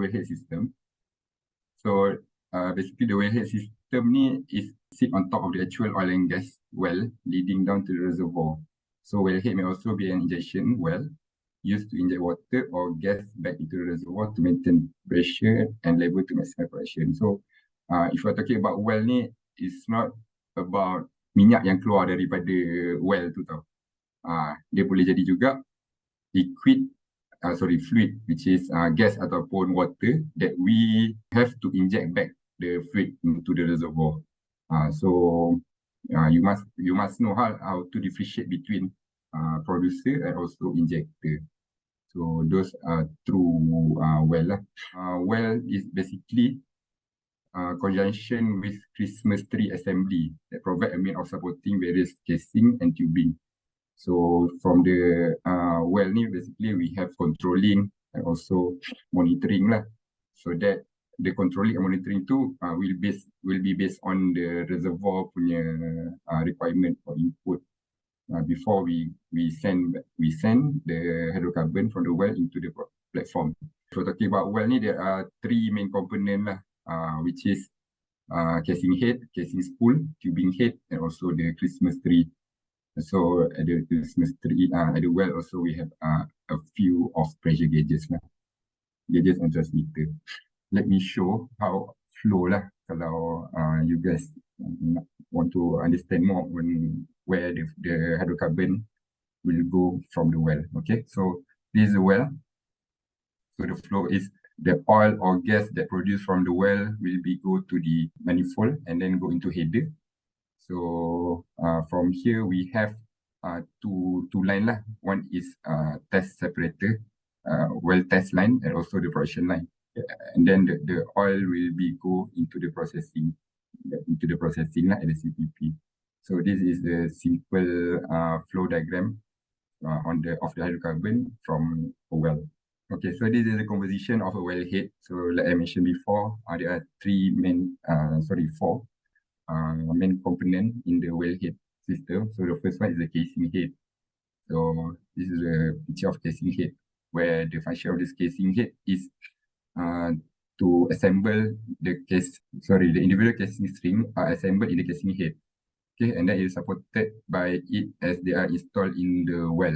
wellhead system. So basically the wellhead system ni is sit on top of the actual oil and gas well leading down to the reservoir. So wellhead may also be an injection well used to inject water or gas back into the reservoir to maintain pressure and level to maximize production. So if we're talking about well ni, it's not about minyak yang keluar daripada well tu tau. Dia boleh jadi juga fluid, which is gas ataupun water that we have to inject back the fluid into the reservoir. You must know how to differentiate between producer and also injector. So those are through well. Well is basically conjunction with Christmas tree assembly that provide a means of supporting various casing and tubing. So from the well ni, basically we have controlling and also monitoring lah. So that the controlling and monitoring tu will be based on the reservoir punya requirement or input before we send the hydrocarbon from the well into the platform. So talking about well ni, there are three main component lah, which is casing head, casing spool, tubing head, and also the Christmas tree. So at the Christmas tree, at the well also we have a few of pressure gauges lah, gauges and transmitter. Let me show how flow lah, kalau you guys want to understand more on where the hydrocarbon will go from the well. Okay, so this is the well. So the flow is the oil or gas that produced from the well will go to the manifold and then go into header. So from here we have two line lah. One is test separator, well test line, and also the production line. And then the oil will go into the processing lah at the CPP. So this is the simple flow diagram of the hydrocarbon from a well. Okay, so this is the composition of a wellhead. So like I mentioned before, there are four main component in the wellhead system. So the first one is the casing head. So this is a picture of casing head, where the function of this casing head is to assemble the individual casing string are assembled in the casing head. Okay, and that is supported by it as they are installed in the well.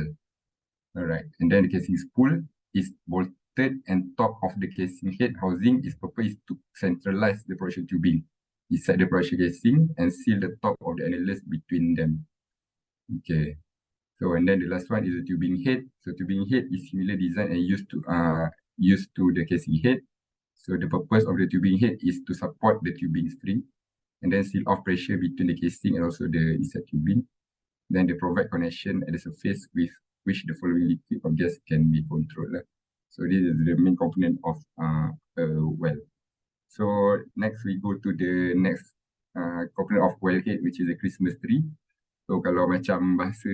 All right, and then the casing spool is bolted and top of the casing head housing. Its purpose is to centralize the production tubing inside the production casing and seal the top of the annulus between them. Okay, so and then the last one is the tubing head. So tubing head is similar design and used to the casing head. So the purpose of the tubing head is to support the tubing string and then seal off pressure between the casing and also the inside tubing. Then they provide connection at the surface with which the following liquid or gas can be controlled. So this is the main component of a well. So next we go to the next component of wellhead, which is the Christmas tree. So kalau macam bahasa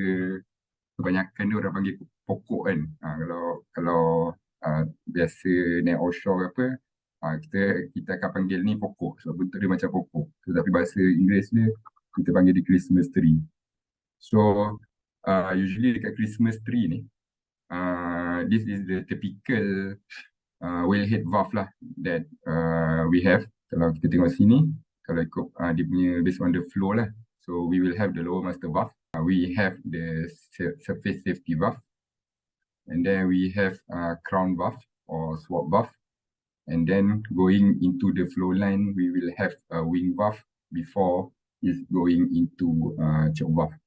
kebanyakan dia orang panggil pokok kan. Kalau biasa naik offshore apa, kita akan panggil ni pokok. So bentuk dia macam pokok. So tapi bahasa Inggeris dia kita panggil dia Christmas tree. So usually dekat Christmas tree ni, this is the typical wellhead valve lah that we have. Kalau kita tengok sini, kalau ikut dia punya based on the flow lah. So we will have the lower master valve. We have the surface safety valve. And then we have crown valve or swap valve. And then going into the flow line, we will have a wing valve before it's going into choke valve.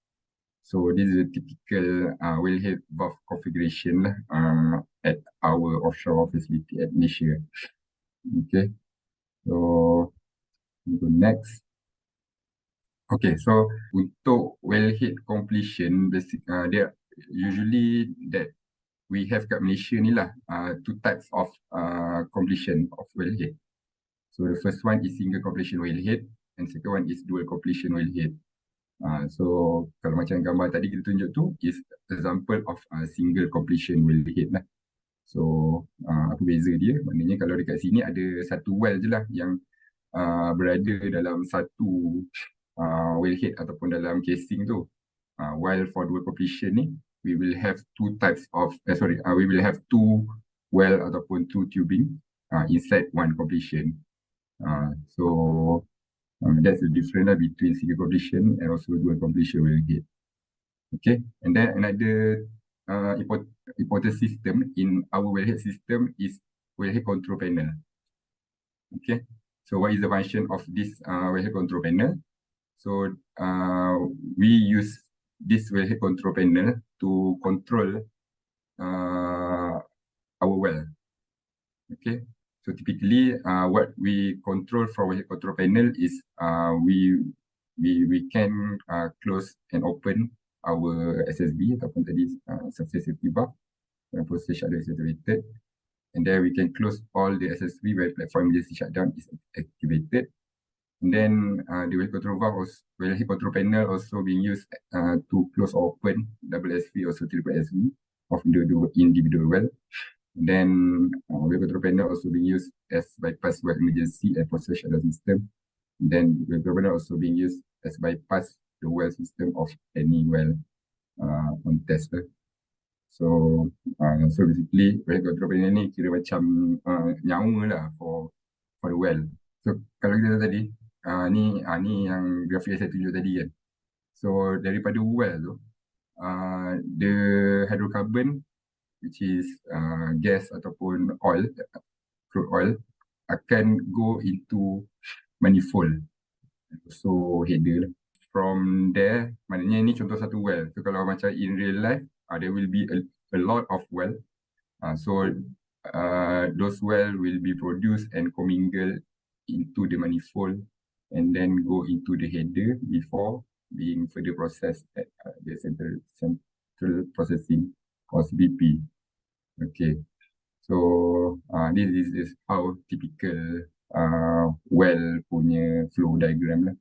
So this is a typical wellhead valve configuration at our offshore facility at Malaysia. Okay, so we go next. Okay, so untuk wellhead completion, there usually that we have kat Malaysia ni lah two types of completion of wellhead. So the first one is single completion wellhead and second one is dual completion wellhead. So kalau macam gambar tadi kita tunjuk tu is example of single completion wellhead lah. So apa beza dia? Maknanya kalau dekat sini ada satu well je lah yang berada dalam satu wellhead ataupun dalam casing tu. While for dual completion ni, we will have two types of we will have two well ataupun two tubing inside one completion. So that's the difference between single completion and also dual completion wellhead. Okay, and then another important system in our wellhead system is wellhead control panel. Okay, so what is the function of this wellhead control panel? So we use this wellhead control panel to control our well. Okay, so typically what we control from wellhead control panel is we can close and open our SSB ataupun tadi surface safety valve when process shutdown is activated, and then we can close all the SSB when platform emergency shutdown is activated. And then the wellhead control valve, wellhead control panel also being used to close or open double SV also triple SV of the individual well. And then wellhead control panel also being used as bypass well emergency and process shutdown system. And then wellhead control panel also being used as bypass the well system of any well on test. So basically wellhead control panel ni kira macam nyawa lah for the well. So kalau kita tadi ni yang grafik yang saya tunjuk tadi kan. So daripada well tu the hydrocarbon which is gas ataupun oil, crude oil akan go into manifold. So header lah. From there, maknanya ni contoh satu well. So kalau macam in real life, there will be a lot of well. So those well will be produced and commingled into the manifold and then go into the header before being further processed at the central processing or CPP. Okay, so this is how typical well punya flow diagram lah.